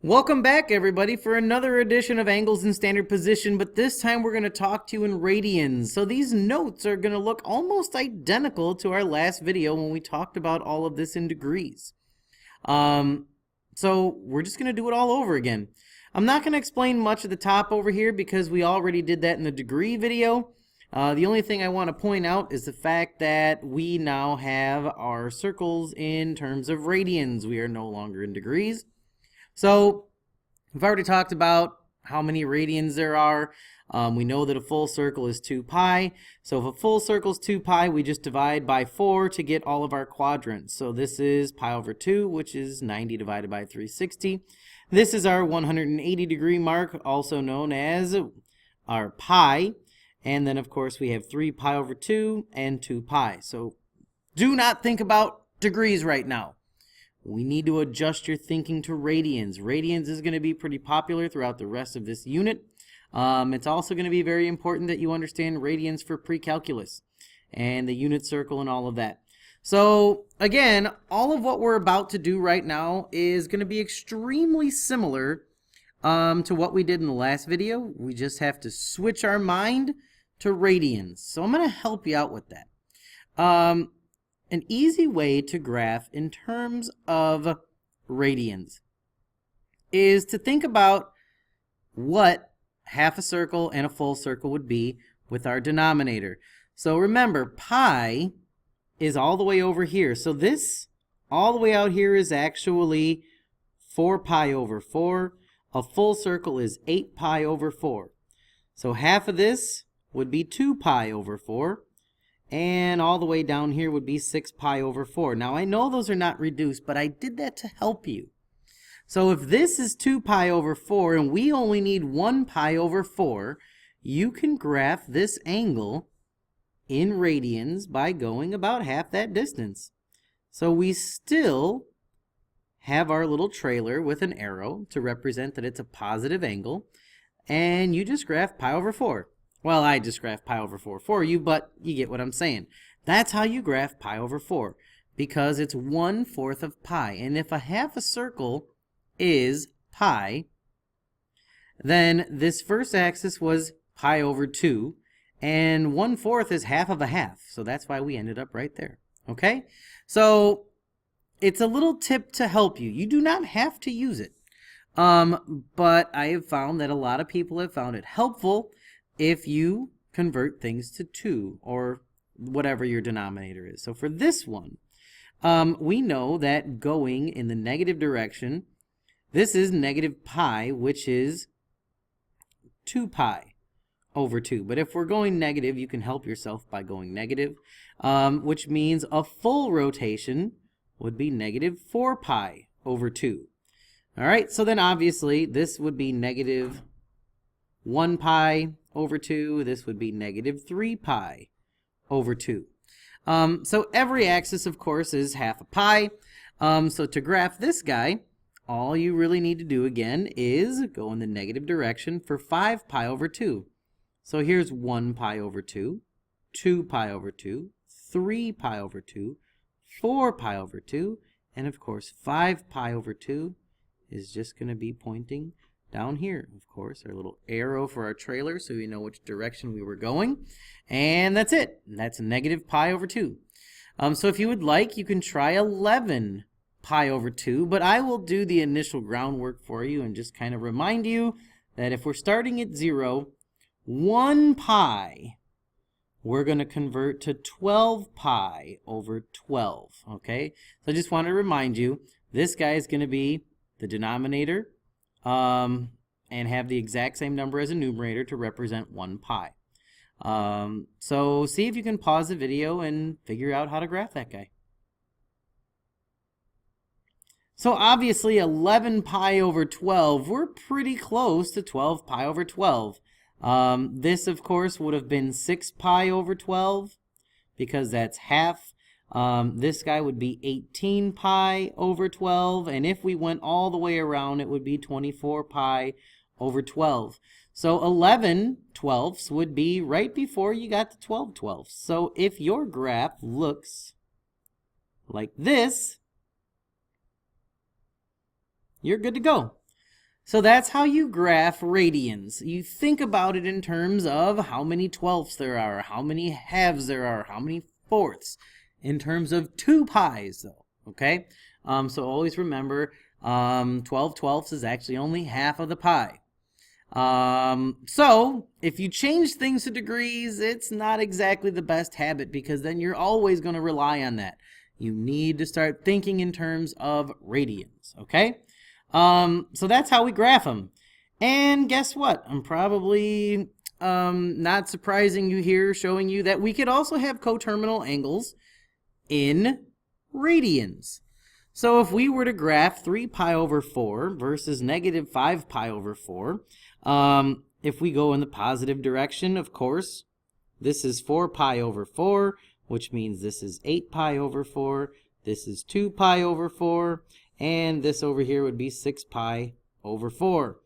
Welcome back, everybody, for another edition of Angles in Standard Position, but this time we're going to talk to you in radians. So these notes are going to look almost identical to our last video when we talked about all of this in degrees. So we're just going to do it all over again. I'm not going to explain much at the top over here because we already did that in the degree video. The only thing I want to point out is the fact that we now have our circles in terms of radians. We are no longer in degrees. So we've already talked about how many radians there are. We know that a full circle is 2 pi. So if a full circle is 2 pi, we just divide by 4 to get all of our quadrants. So this is pi over 2, which is 90 divided by 360. This is our 180 degree mark, also known as our pi. And then, of course, we have 3 pi over 2 and 2 pi. So do not think about degrees right now. We need to adjust your thinking to radians. Radians is going to be pretty popular throughout the rest of this unit. It's also going to be very important that you understand radians for pre-calculus and the unit circle and all of that. So again, all of what we're about to do right now is going to be extremely similar to what we did in the last video. We just have to switch our mind to radians. So I'm going to help you out with that. An easy way to graph in terms of radians is to think about what half a circle and a full circle would be with our denominator. So remember, pi is all the way over here. So this all the way out here is actually 4 pi over 4. A full circle is 8 pi over 4. So half of this would be 2 pi over 4. And all the way down here would be 6 pi over 4. Now I know those are not reduced, but I did that to help you. So if this is 2 pi over 4 and we only need 1 pi over 4, you can graph this angle in radians by going about half that distance. So we still have our little trailer with an arrow to represent that it's a positive angle. And you just graph pi over 4. Well, I just graphed pi over 4 for you, but you get what I'm saying. That's how you graph pi over 4, because it's 1/4 of pi. And if a half a circle is pi, then this first axis was pi over 2, and 1/4 is half of a half. So that's why we ended up right there. Okay? So it's a little tip to help you. You do not have to use it. But I have found that a lot of people have found it helpful if you convert things to 2 or whatever your denominator is. So for this one, we know that going in the negative direction, this is negative pi, which is 2 pi over 2. But if we're going negative, you can help yourself by going negative, which means a full rotation would be negative 4 pi over 2. All right, so then obviously this would be negative 1 pi over 2. This would be negative 3 pi over 2. So every axis, of course, is half a pi. So to graph this guy, all you really need to do again is go in the negative direction for 5 pi over 2. So here's 1 pi over 2, 2 pi over 2, 3 pi over 2, 4 pi over 2, and of course 5 pi over 2 is just going to be pointing down here. Of course, our little arrow for our trailer so we know which direction we were going. And that's it. That's negative pi over 2. So if you would like, you can try 11 pi over 2, but I will do the initial groundwork for you and just kind of remind you that if we're starting at 0, 1 pi, we're going to convert to 12 pi over 12, okay? So I just want to remind you, this guy is going to be the denominator, and have the exact same number as a numerator to represent 1 pi. So see if you can pause the video and figure out how to graph that guy. So obviously 11 pi over 12, we're pretty close to 12 pi over 12. This, of course, would have been 6 pi over 12 because that's half. This guy would be 18 pi over 12, and if we went all the way around, it would be 24 pi over 12. So 11 twelfths would be right before you got to 12 twelfths. So if your graph looks like this, you're good to go. So that's how you graph radians. You think about it in terms of how many twelfths there are, how many halves there are, how many fourths, in terms of 2 pi's though, okay? So always remember 12 twelfths is actually only half of the pi. So if you change things to degrees, it's not exactly the best habit because then you're always going to rely on that. You need to start thinking in terms of radians, okay? So that's how we graph them. And guess what? I'm probably not surprising you here, showing you that we could also have coterminal angles in radians. So if we were to graph 3 pi over 4 versus negative 5 pi over 4, if we go in the positive direction, of course, this is 4 pi over 4, which means this is 8 pi over 4, this is 2 pi over 4, and this over here would be 6 pi over 4.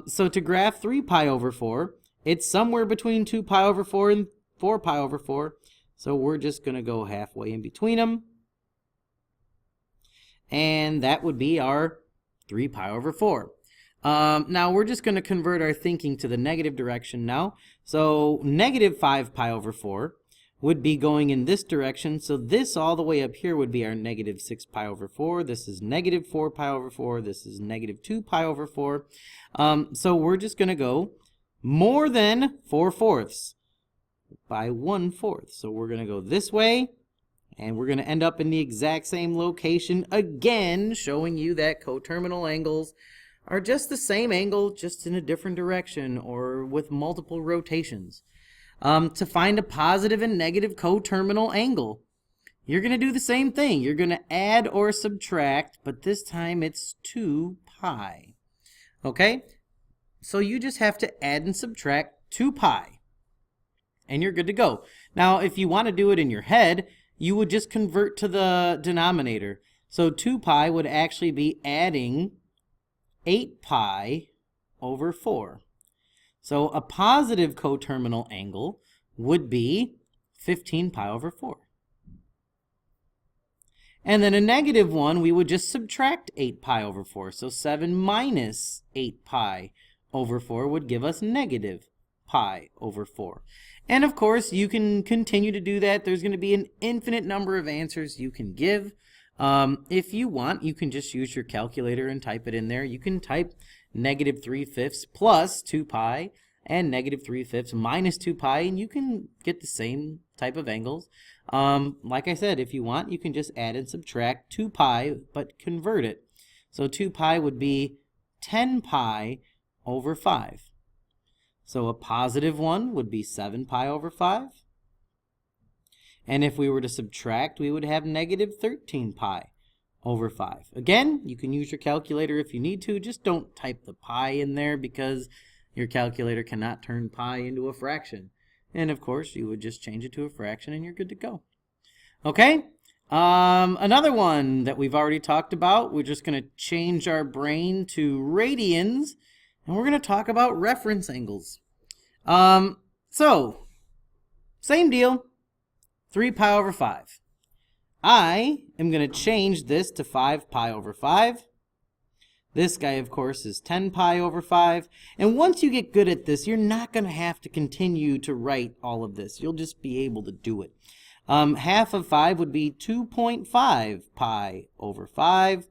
So to graph 3 pi over 4, it's somewhere between 2 pi over 4 and 4 pi over 4, so we're just going to go halfway in between them. And that would be our 3 pi over 4. Now we're just going to convert our thinking to the negative direction now. So negative 5 pi over 4 would be going in this direction. So this all the way up here would be our negative 6 pi over 4. This is negative 4 pi over 4. This is negative 2 pi over 4. So we're just going to go more than 4 fourths by 1 fourth. So we're going to go this way. And we're going to end up in the exact same location again, showing you that coterminal angles are just the same angle, just in a different direction or with multiple rotations. To find a positive and negative coterminal angle, you're going to do the same thing. You're going to add or subtract, but this time it's 2 pi. Okay? So you just have to add and subtract 2 pi, and you're good to go. Now, if you want to do it in your head, you would just convert to the denominator. So 2 pi would actually be adding 8 pi over 4. So a positive coterminal angle would be 15 pi over 4. And then a negative one, we would just subtract 8 pi over 4. So 7 minus 8 pi over 4 would give us negative pi over 4. And of course, you can continue to do that. There's going to be an infinite number of answers you can give. If you want, you can just use your calculator and type it in there. You can type negative 3/5 plus 2 pi and negative 3/5 minus 2 pi, and you can get the same type of angles. Like I said, if you want, you can just add and subtract 2 pi, but convert it. So 2 pi would be 10 pi over 5. So a positive one would be 7 pi over 5. And if we were to subtract, we would have negative 13 pi over 5. Again, you can use your calculator if you need to. Just don't type the pi in there because your calculator cannot turn pi into a fraction. And of course, you would just change it to a fraction and you're good to go. Okay? Another one that we've already talked about, we're just going to change our brain to radians. And we're going to talk about reference angles. So, same deal, 3 pi over 5. I am going to change this to 5 pi over 5. This guy, of course, is 10 pi over 5. And once you get good at this, you're not going to have to continue to write all of this. You'll just be able to do it. Half of 5 would be 2.5 pi over 5.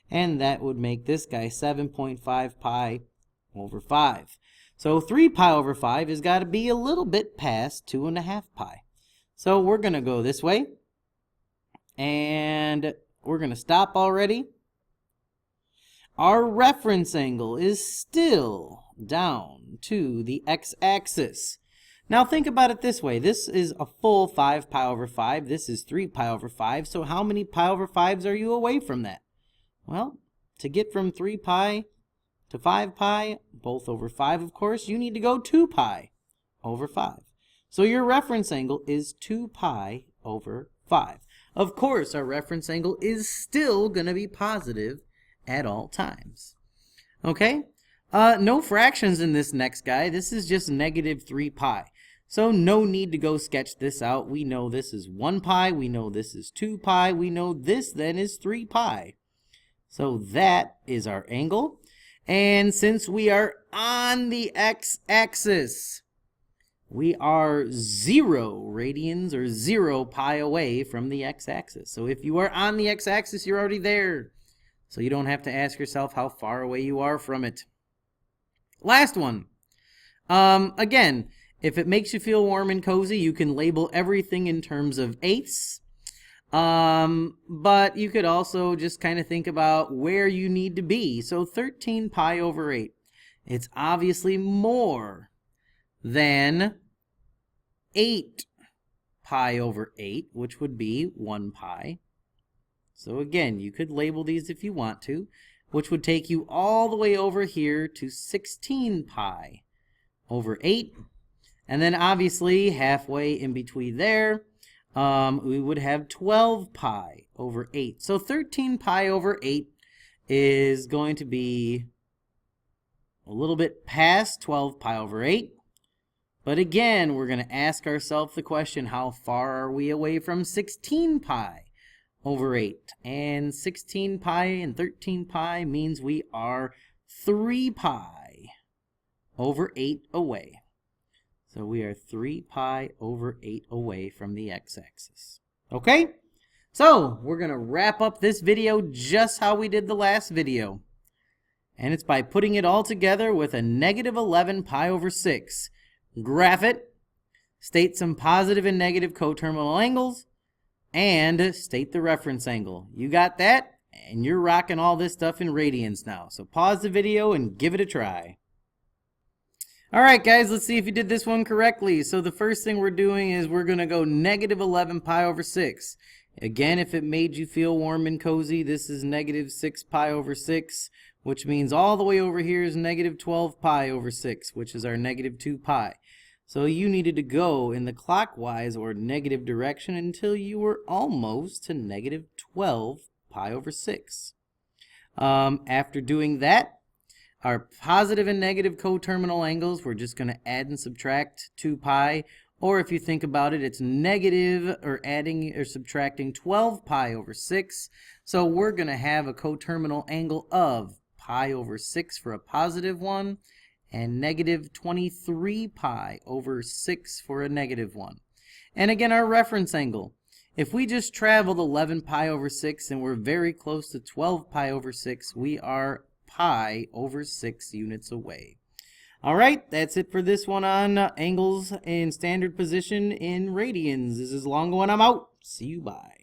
And that would make this guy 7.5 pi over 5. So 3 pi over 5 has got to be a little bit past 2.5 pi. So we're going to go this way. And we're going to stop already. Our reference angle is still down to the x-axis. Now think about it this way. This is a full 5 pi over 5. This is 3 pi over 5. So how many pi over 5s are you away from that? Well, to get from 3 pi to 5 pi, both over 5, of course, you need to go 2 pi over 5. So your reference angle is 2 pi over 5. Of course, our reference angle is still going to be positive at all times. Okay? No fractions in this next guy. This is just negative 3 pi. So no need to go sketch this out. We know this is 1 pi. We know this is 2 pi. We know this then is 3 pi. So that is our angle. And since we are on the x-axis, we are 0 radians or 0 pi away from the x-axis. So if you are on the x-axis, you're already there. So you don't have to ask yourself how far away you are from it. Last one. Again, if it makes you feel warm and cozy, you can label everything in terms of eighths. But you could also just kind of think about where you need to be. So 13 pi over 8. It's obviously more than 8 pi over 8, which would be 1 pi. So again, you could label these if you want to, which would take you all the way over here to 16 pi over 8. And then obviously halfway in between there, we would have 12 pi over 8. So 13 pi over 8 is going to be a little bit past 12 pi over 8. But again, we're going to ask ourselves the question, how far are we away from 16 pi over 8? And 16 pi and 13 pi means we are 3 pi over 8 away. So we are 3 pi over 8 away from the x-axis. Okay? So we're going to wrap up this video just how we did the last video. And it's by putting it all together with a negative 11 pi over 6. Graph it, state some positive and negative coterminal angles, and state the reference angle. You got that? And you're rocking all this stuff in radians now. So pause the video and give it a try. Alright guys, let's see if you did this one correctly. So the first thing we're doing is we're going to go negative 11 pi over 6. Again, if it made you feel warm and cozy, this is negative 6 pi over 6, which means all the way over here is negative 12 pi over 6, which is our negative 2 pi. So you needed to go in the clockwise or negative direction until you were almost to negative 12 pi over 6. After doing that, our positive and negative coterminal angles, we're just going to add and subtract 2 pi. Or if you think about it, it's negative or adding or subtracting 12 pi over 6. So we're going to have a coterminal angle of pi over 6 for a positive one and negative 23 pi over 6 for a negative one. And again, our reference angle. If we just traveled 11 pi over 6 and we're very close to 12 pi over 6, we are pi over 6 units away. Alright, that's it for this one on angles in standard position in radians. This is Longo and I'm out. See you, bye.